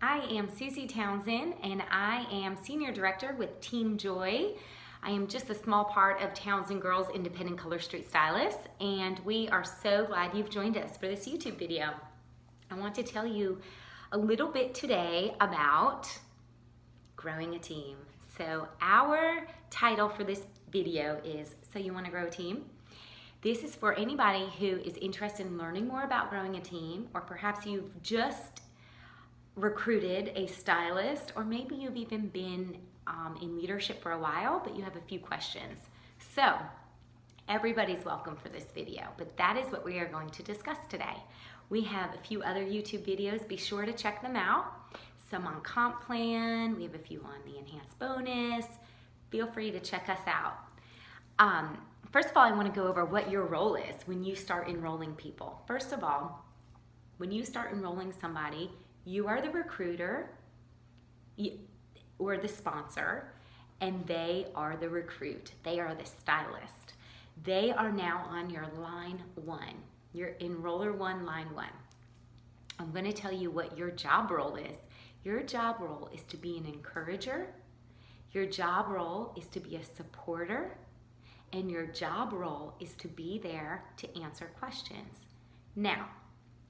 I am Susie Townsend and I am Senior Director with Team Joy. I am just a small part of Townsend Girls Independent Color Street Stylists, and we are so glad you've joined us for this YouTube video. I want to tell you a little bit today about growing a team. So our title for this video is So You Want to Grow a Team? This is for anybody who is interested in learning more about growing a team, or perhaps you've just recruited a stylist, or maybe you've even been in leadership for a while, but you have a few questions. So everybody's welcome for this video, but that is what we are going to discuss today. We have a few other YouTube videos. Be sure to check them out. Some on comp plan. We have a few on the enhanced bonus. Feel free to check us out. First of all, I want to go over what your role is when you start enrolling people. First of all, when you start enrolling somebody, you are the recruiter or the sponsor, and they are the recruit. They are the stylist. They are now on your line one. You're enroller one, line one. I'm going to tell you what your job role is. Your job role is to be an encourager. Your job role is to be a supporter. And your job role is to be there to answer questions. Now,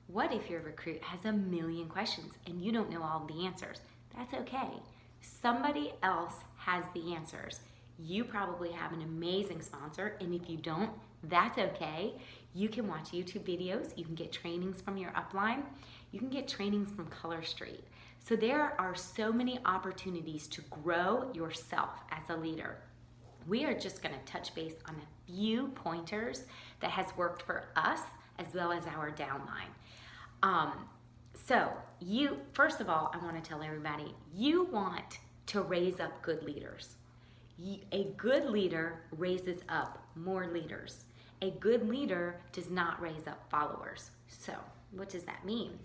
what if your recruit has a million questions and you don't know all the answers? That's okay. Somebody else has the answers. You probably have an amazing sponsor, and if you don't, that's okay. You can watch YouTube videos. You can get trainings from your upline. You can get trainings from Color Street. So there are so many opportunities to grow yourself as a leader. We are just going to touch base on a few pointers that has worked for us as well as our downline. First of all, I want to tell everybody, you want to raise up good leaders. A good leader raises up more leaders. A good leader does not raise up followers. So what does that mean?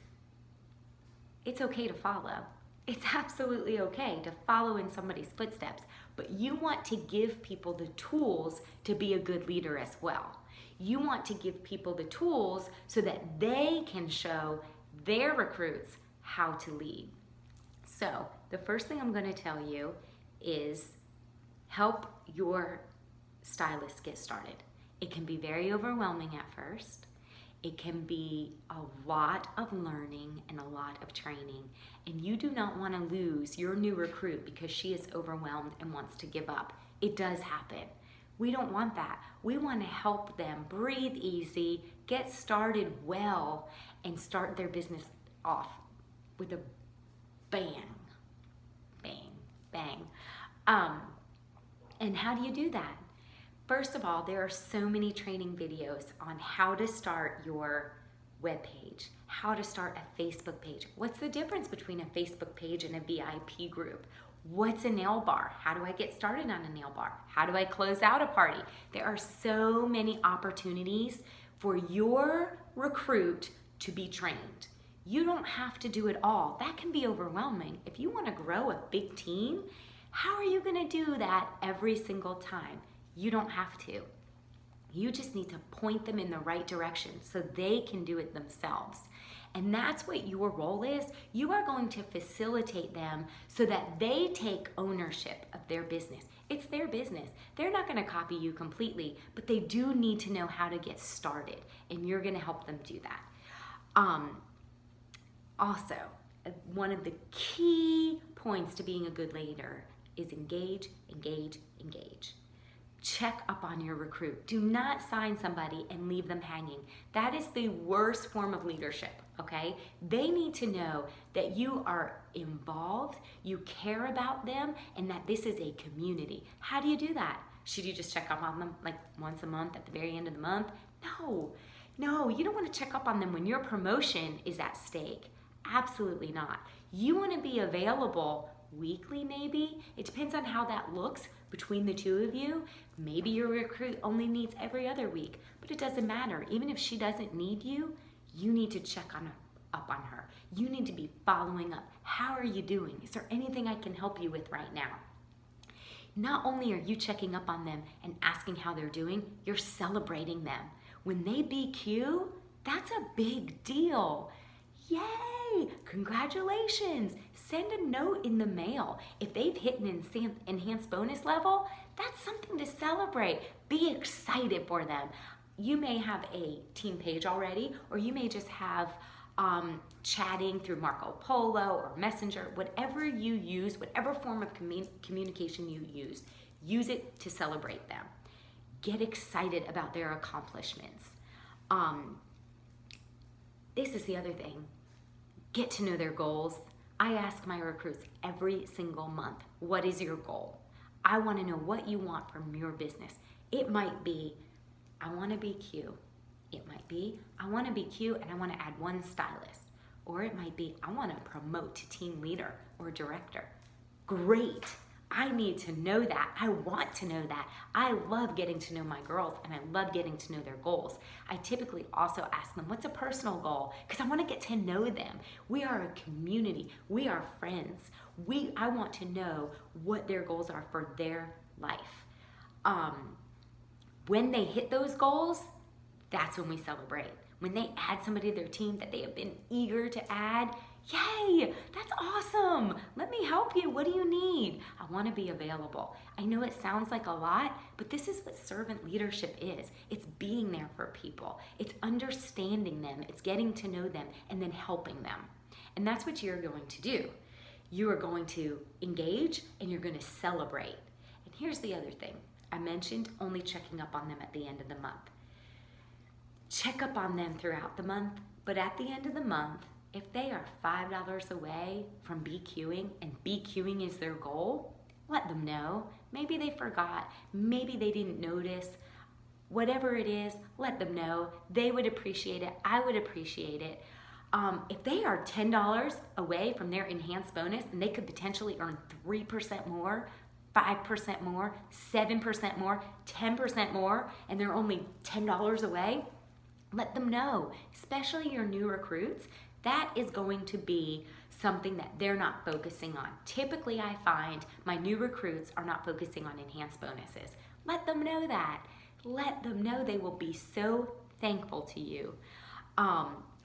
It's okay to follow. It's absolutely okay to follow in somebody's footsteps, but you want to give people the tools to be a good leader as well. You want to give people the tools so that they can show their recruits how to lead. So the first thing I'm going to tell you is help your stylist get started. It can be very overwhelming at first. It can be a lot of learning and a lot of training, and you do not want to lose your new recruit because she is overwhelmed and wants to give up. It does happen. We don't want that. We want to help them breathe easy, get started well, and start their business off with a bang, bang, bang. And how do you do that? First of all, there are so many training videos on how to start your web page, how to start a Facebook page. What's the difference between a Facebook page and a VIP group? What's a nail bar? How do I get started on a nail bar? How do I close out a party? There are so many opportunities for your recruit to be trained. You don't have to do it all. That can be overwhelming. If you want to grow a big team, how are you going to do that every single time? You don't have to. You just need to point them in the right direction so they can do it themselves. And that's what your role is. You are going to facilitate them so that they take ownership of their business. It's their business. They're not going to copy you completely, but they do need to know how to get started, and you're going to help them do that. Also, one of the key points to being a good leader is engage, engage, engage. Check up on your recruit. Do not sign somebody and leave them hanging. That is the worst form of leadership, okay? They need to know that you are involved, you care about them, and that this is a community. How do you do that? Should you just check up on them like once a month at the very end of the month? No, you don't want to check up on them when your promotion is at stake. Absolutely not. You want to be available weekly, maybe. It depends on how that looks between the two of you. Maybe your recruit only needs every other week, but it doesn't matter. Even if she doesn't need you, you need to check up on her. You need to be following up. How are you doing? Is there anything I can help you with right now? Not only are you checking up on them and asking how they're doing, you're celebrating them. When they BQ, that's a big deal. Yay! congratulations. Send a note in the mail. If they've hit an enhanced bonus level, that's something to celebrate. Be excited for them. You may have a team page already, or you may just have chatting through Marco Polo or Messenger, whatever you use, whatever form of communication you use it to celebrate them. Get excited about their accomplishments. This is the other thing. Get to know their goals. I ask my recruits every single month, what is your goal? I want to know what you want from your business. It might be, I want to be Q. It might be, I want to be Q and I want to add one stylist. Or it might be, I want to promote to team leader or director. Great. I need to know that. I want to know that. I love getting to know my girls and I love getting to know their goals. I typically also ask them, what's a personal goal? Because I want to get to know them. We are a community. We are friends. I want to know what their goals are for their life. When they hit those goals, that's when we celebrate. When they add somebody to their team that they have been eager to add, yay, that's awesome. Let me help you. What do you need? I want to be available. I know it sounds like a lot, but this is what servant leadership is. It's being there for people. It's understanding them. It's getting to know them and then helping them. And that's what you're going to do. You are going to engage and you're going to celebrate. And here's the other thing. I mentioned only checking up on them at the end of the month. Check up on them throughout the month, but at the end of the month, if they are $5 away from BQing and BQing is their goal, let them know. Maybe they forgot, maybe they didn't notice. Whatever it is, let them know. They would appreciate it. I would appreciate it. If they are $10 away from their enhanced bonus and they could potentially earn 3% more, 5% more, 7% more, 10% more, and they're only $10 away, let them know, especially your new recruits. That is going to be something that they're not focusing on. Typically, I find my new recruits are not focusing on enhanced bonuses. Let them know that. Let them know they will be so thankful to you.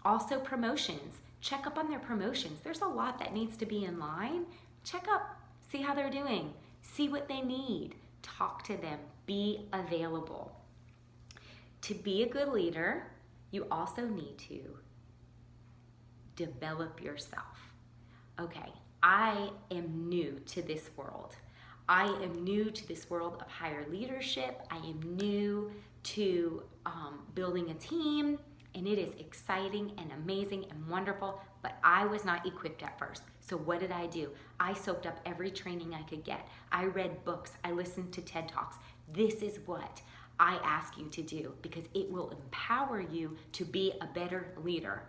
Also, promotions. Check up on their promotions. There's a lot that needs to be in line. Check up, see how they're doing, see what they need. Talk to them, be available. To be a good leader, you also need to develop yourself. Okay, I am new to this world. I am new to this world of higher leadership. I am new to building a team, and it is exciting and amazing and wonderful, but I was not equipped at first. So what did I do? I soaked up every training I could get. I read books. I listened to TED Talks. This is what I ask you to do because it will empower you to be a better leader.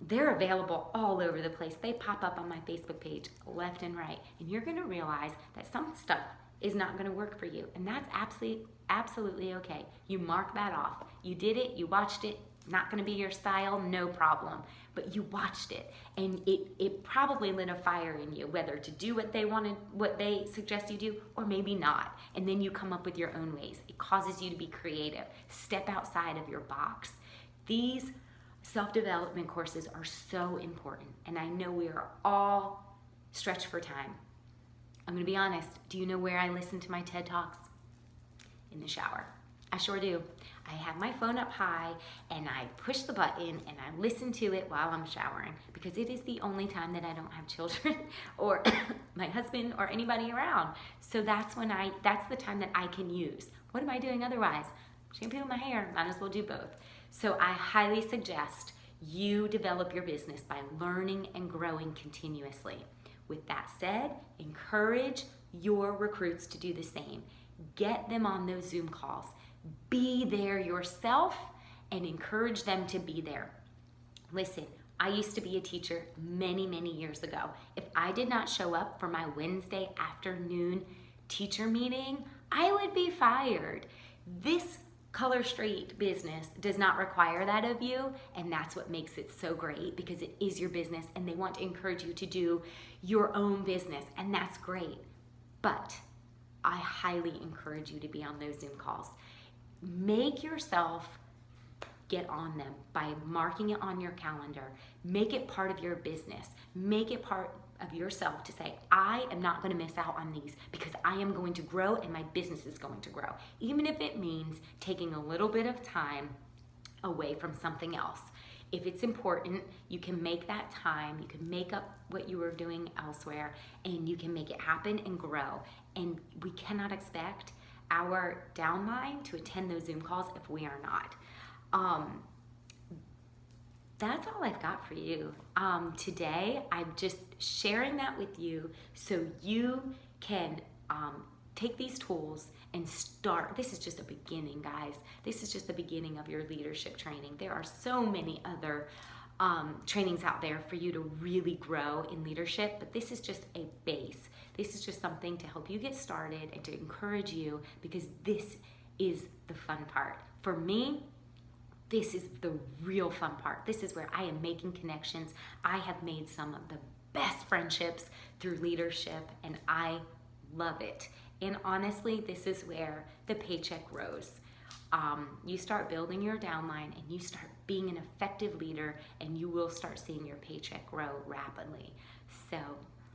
They're available all over the place. They pop up on my Facebook page left and right, and you're going to realize that some stuff is not going to work for you, and that's absolutely okay. You mark that off. You did it, you watched it, not going to be your style, no problem. But you watched it, and it probably lit a fire in you, whether to do what they suggest you do, or maybe not. And then you come up with your own ways. It causes you to be creative. Step outside of your box. These self-development courses are so important, and I know we are all stretched for time. I'm going to be honest. Do you know where I listen to my TED Talks? In the shower. I sure do. I have my phone up high and I push the button and I listen to it while I'm showering because it is the only time that I don't have children or my husband or anybody around. So that's the time that I can use. What am I doing otherwise? Shampooing my hair, might as well do both. So I highly suggest you develop your business by learning and growing continuously. With that said, encourage your recruits to do the same. Get them on those Zoom calls. Be there yourself and encourage them to be there. Listen, I used to be a teacher many, many years ago. If I did not show up for my Wednesday afternoon teacher meeting, I would be fired. This Color Straight business does not require that of you, and that's what makes it so great because it is your business and they want to encourage you to do your own business, and that's great. But I highly encourage you to be on those Zoom calls. Make yourself get on them by marking it on your calendar. Make it part of your business. Make it part of yourself to say, I am not going to miss out on these because I am going to grow and my business is going to grow. Even if it means taking a little bit of time away from something else. If it's important, you can make that time, you can make up what you were doing elsewhere, and you can make it happen and grow. And we cannot expect our downline to attend those Zoom calls if we are not. That's all I've got for you. Today, I'm just sharing that with you so you can take these tools and start. This is just a beginning, guys. This is just the beginning of your leadership training. There are so many other trainings out there for you to really grow in leadership, but this is just a base. This is just something to help you get started and to encourage you, because this is the fun part. For me, this is the real fun part. This is where I am making connections. I have made some of the best friendships through leadership, and I love it. And honestly, this is where the paycheck grows. You start building your downline and you start being an effective leader, and you will start seeing your paycheck grow rapidly. So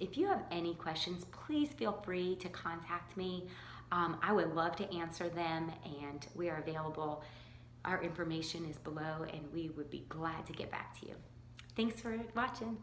if you have any questions, please feel free to contact me. I would love to answer them, and we are available. Our information is below, and we would be glad to get back to you. Thanks for watching.